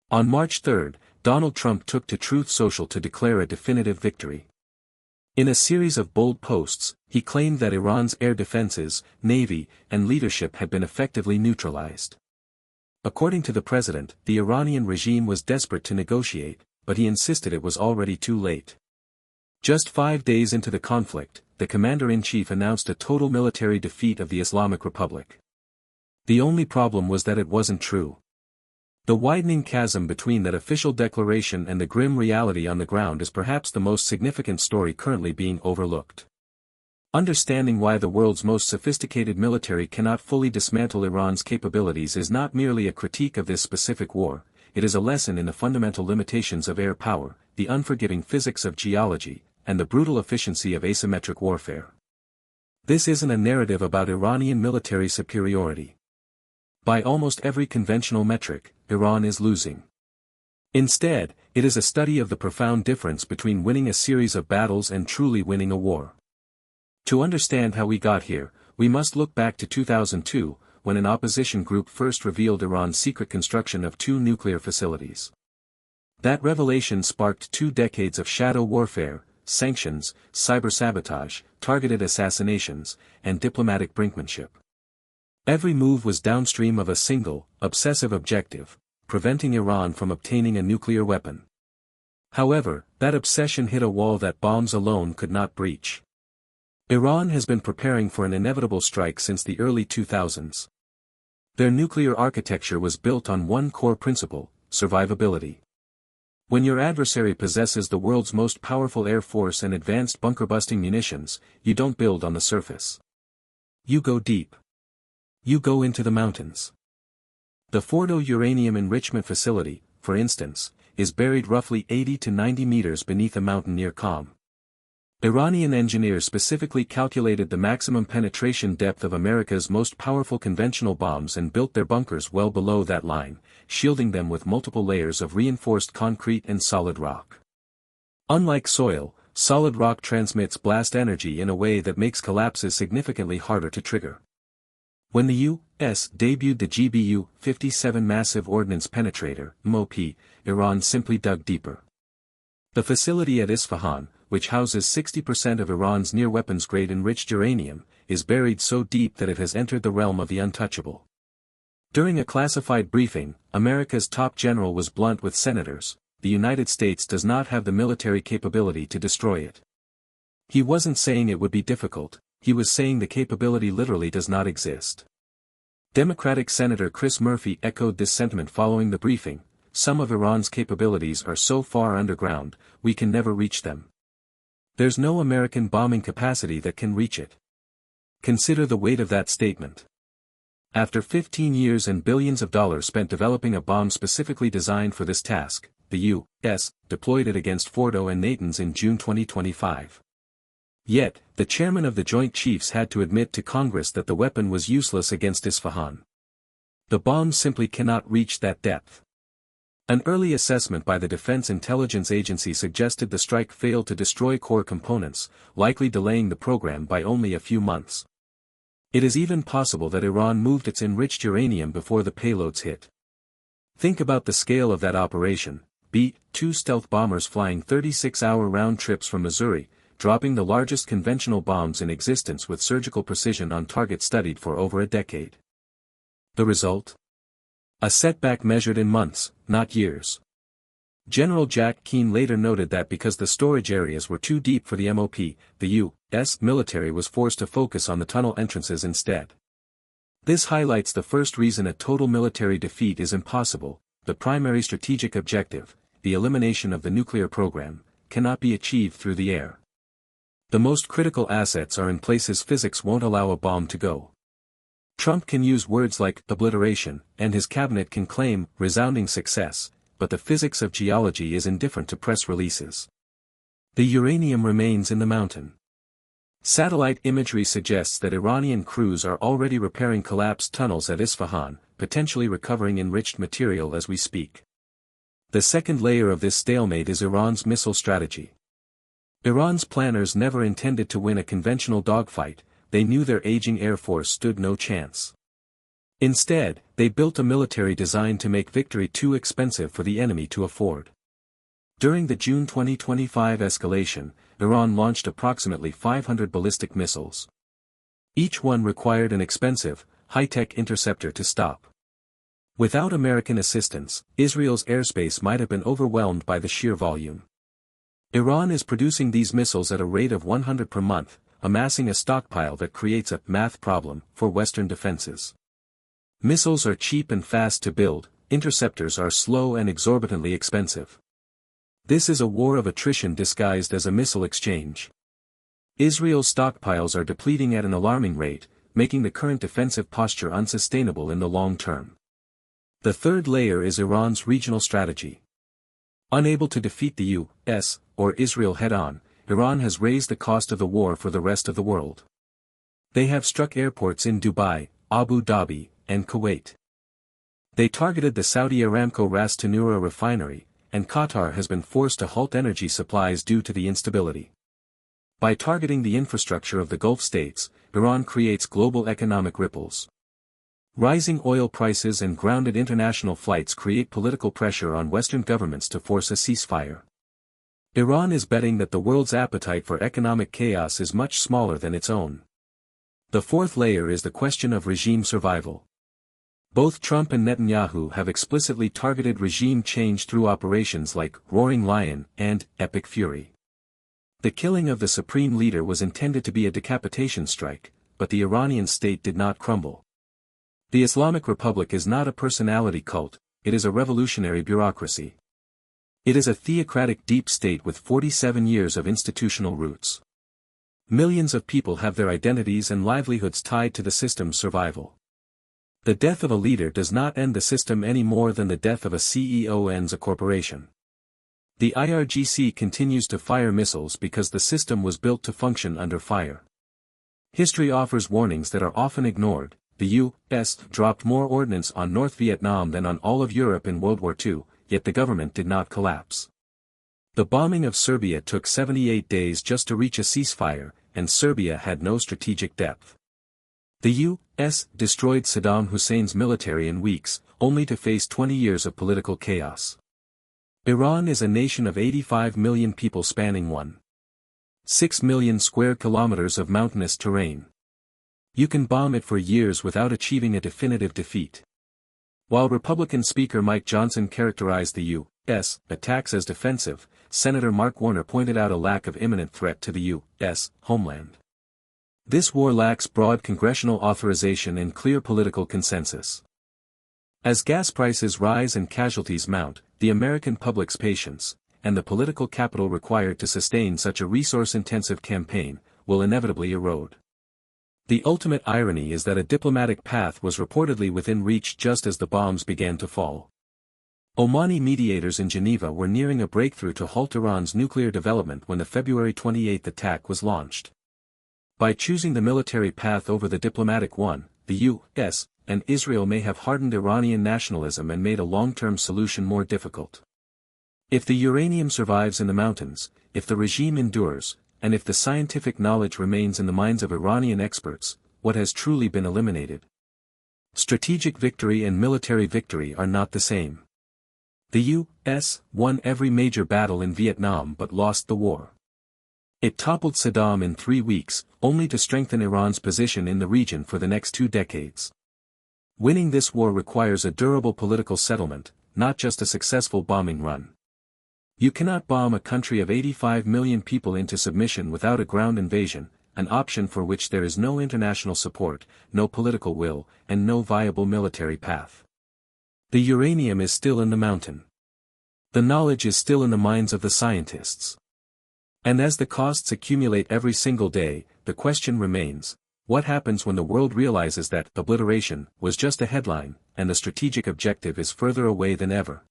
On March 3, Donald Trump took to Truth Social to declare a definitive victory. In a series of bold posts, he claimed that Iran's air defenses, navy, and leadership had been effectively neutralized. According to the president, the Iranian regime was desperate to negotiate, but he insisted it was already too late. Just 5 days into the conflict, the commander-in-chief announced a total military defeat of the Islamic Republic. The only problem was that it wasn't true. The widening chasm between that official declaration and the grim reality on the ground is perhaps the most significant story currently being overlooked. Understanding why the world's most sophisticated military cannot fully dismantle Iran's capabilities is not merely a critique of this specific war, it is a lesson in the fundamental limitations of air power, the unforgiving physics of geology, and the brutal efficiency of asymmetric warfare. This isn't a narrative about Iranian military superiority. By almost every conventional metric, Iran is losing. Instead, it is a study of the profound difference between winning a series of battles and truly winning a war. To understand how we got here, we must look back to 2002, when an opposition group first revealed Iran's secret construction of 2 nuclear facilities. That revelation sparked 2 decades of shadow warfare, sanctions, cyber-sabotage, targeted assassinations, and diplomatic brinkmanship. Every move was downstream of a single, obsessive objective, preventing Iran from obtaining a nuclear weapon. However, that obsession hit a wall that bombs alone could not breach. Iran has been preparing for an inevitable strike since the early 2000s. Their nuclear architecture was built on one core principle: survivability. When your adversary possesses the world's most powerful air force and advanced bunker-busting munitions, you don't build on the surface. You go deep. You go into the mountains. The Fordo uranium enrichment facility, for instance, is buried roughly 80 to 90 meters beneath a mountain near Qom. Iranian engineers specifically calculated the maximum penetration depth of America's most powerful conventional bombs and built their bunkers well below that line, shielding them with multiple layers of reinforced concrete and solid rock. Unlike soil, solid rock transmits blast energy in a way that makes collapses significantly harder to trigger. When the U.S. debuted the GBU-57 Massive Ordnance Penetrator (MOP), Iran simply dug deeper. The facility at Isfahan, which houses 60% of Iran's near-weapons-grade enriched uranium, is buried so deep that it has entered the realm of the untouchable. During a classified briefing, America's top general was blunt with senators: the United States does not have the military capability to destroy it. He wasn't saying it would be difficult, he was saying the capability literally does not exist. Democratic Senator Chris Murphy echoed this sentiment following the briefing: some of Iran's capabilities are so far underground, we can never reach them. There's no American bombing capacity that can reach it. Consider the weight of that statement. After 15 years and billions of dollars spent developing a bomb specifically designed for this task, the U.S. deployed it against Fordo and Natanz in June 2025. Yet, the chairman of the Joint Chiefs had to admit to Congress that the weapon was useless against Isfahan. The bomb simply cannot reach that depth. An early assessment by the Defense Intelligence Agency suggested the strike failed to destroy core components, likely delaying the program by only a few months. It is even possible that Iran moved its enriched uranium before the payloads hit. Think about the scale of that operation: B-2 stealth bombers flying 36-hour round trips from Missouri, dropping the largest conventional bombs in existence with surgical precision on targets studied for over a decade. The result? A setback measured in months, not years. General Jack Keane later noted that because the storage areas were too deep for the MOP, the U.S. military was forced to focus on the tunnel entrances instead. This highlights the first reason a total military defeat is impossible: the primary strategic objective, the elimination of the nuclear program, cannot be achieved through the air. The most critical assets are in places physics won't allow a bomb to go. Trump can use words like obliteration, and his cabinet can claim resounding success, but the physics of geology is indifferent to press releases. The uranium remains in the mountain. Satellite imagery suggests that Iranian crews are already repairing collapsed tunnels at Isfahan, potentially recovering enriched material as we speak. The second layer of this stalemate is Iran's missile strategy. Iran's planners never intended to win a conventional dogfight, they knew their aging air force stood no chance. Instead, they built a military designed to make victory too expensive for the enemy to afford. During the June 2025 escalation, Iran launched approximately 500 ballistic missiles. Each one required an expensive, high-tech interceptor to stop. Without American assistance, Israel's airspace might have been overwhelmed by the sheer volume. Iran is producing these missiles at a rate of 100 per month, amassing a stockpile that creates a math problem for Western defenses. Missiles are cheap and fast to build, interceptors are slow and exorbitantly expensive. This is a war of attrition disguised as a missile exchange. Israel's stockpiles are depleting at an alarming rate, making the current defensive posture unsustainable in the long term. The third layer is Iran's regional strategy. Unable to defeat the U.S. or Israel head-on, Iran has raised the cost of the war for the rest of the world. They have struck airports in Dubai, Abu Dhabi, and Kuwait. They targeted the Saudi Aramco Ras Tanura refinery, and Qatar has been forced to halt energy supplies due to the instability. By targeting the infrastructure of the Gulf states, Iran creates global economic ripples. Rising oil prices and grounded international flights create political pressure on Western governments to force a ceasefire. Iran is betting that the world's appetite for economic chaos is much smaller than its own. The fourth layer is the question of regime survival. Both Trump and Netanyahu have explicitly targeted regime change through operations like Roaring Lion and Epic Fury. The killing of the supreme leader was intended to be a decapitation strike, but the Iranian state did not crumble. The Islamic Republic is not a personality cult, it is a revolutionary bureaucracy. It is a theocratic deep state with 47 years of institutional roots. Millions of people have their identities and livelihoods tied to the system's survival. The death of a leader does not end the system any more than the death of a CEO ends a corporation. The IRGC continues to fire missiles because the system was built to function under fire. History offers warnings that are often ignored. The U.S. dropped more ordnance on North Vietnam than on all of Europe in World War II, yet the government did not collapse. The bombing of Serbia took 78 days just to reach a ceasefire, and Serbia had no strategic depth. The U.S. destroyed Saddam Hussein's military in weeks, only to face 20 years of political chaos. Iran is a nation of 85 million people spanning 1.6 million square kilometers of mountainous terrain. You can bomb it for years without achieving a definitive defeat. While Republican Speaker Mike Johnson characterized the U.S. attacks as defensive, Senator Mark Warner pointed out a lack of imminent threat to the U.S. homeland. This war lacks broad congressional authorization and clear political consensus. As gas prices rise and casualties mount, the American public's patience, and the political capital required to sustain such a resource-intensive campaign, will inevitably erode. The ultimate irony is that a diplomatic path was reportedly within reach just as the bombs began to fall. Omani mediators in Geneva were nearing a breakthrough to halt Iran's nuclear development when the February 28 attack was launched. By choosing the military path over the diplomatic one, the U.S. and Israel may have hardened Iranian nationalism and made a long-term solution more difficult. If the uranium survives in the mountains, if the regime endures, and if the scientific knowledge remains in the minds of Iranian experts, what has truly been eliminated? Strategic victory and military victory are not the same. The U.S. won every major battle in Vietnam but lost the war. It toppled Saddam in 3 weeks, only to strengthen Iran's position in the region for the next 2 decades. Winning this war requires a durable political settlement, not just a successful bombing run. You cannot bomb a country of 85 million people into submission without a ground invasion, an option for which there is no international support, no political will, and no viable military path. The uranium is still in the mountain. The knowledge is still in the minds of the scientists. And as the costs accumulate every single day, the question remains, what happens when the world realizes that obliteration was just a headline, and the strategic objective is further away than ever?